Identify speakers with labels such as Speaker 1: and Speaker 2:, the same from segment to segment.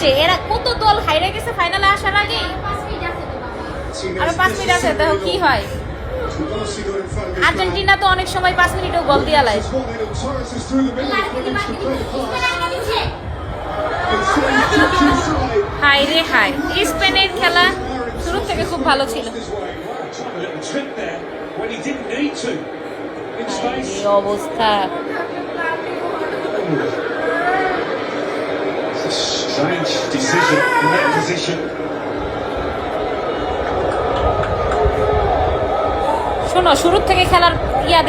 Speaker 1: আসছে, এরা কত দল হাইরে গেছে ফাইনালে আসার আগে। আরো 5 মিনিট আছে, দেখো কি হয়। আর্জেন্টিনা তো অনেক সময় 5 মিনিটেও গোল দিয়া লায়। হাই রে হাই, স্পেনের খেলা শুরু থেকে খুব ভালো ছিল। এই অবস্থা,
Speaker 2: Strange decision in that position.
Speaker 1: শোনো, শুরু থেকে খেলার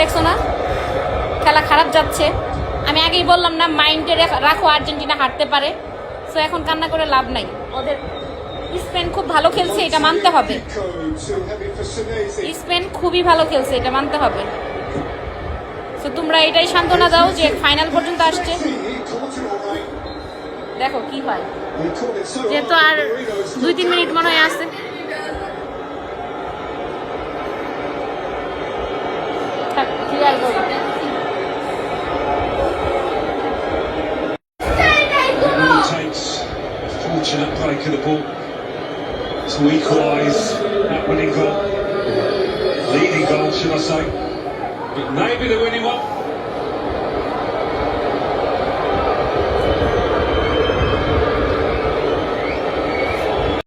Speaker 1: দেখছো না, খেলা খারাপ যাচ্ছে। আমি আগেই বললাম না, মাইন্ডে রাখো আর্জেন্টিনা হারতে পারে। সো এখন কান্না করে লাভ নাই। ওদের স্পেন খুব ভালো খেলছে, এটা মানতে হবে। স্পেন খুবই ভালো খেলছে, এটা মানতে হবে। সো তোমরা এটাই সান্ত্বনা দাও যে ফাইনাল পর্যন্ত আসছে। দেখো কি হয়, যেহেতু আর 2-3 মিনিট মনে হয় আছে।
Speaker 2: Fortunate break of the ball to equalise that winning goal, leading goal, should I say? But maybe the winning one.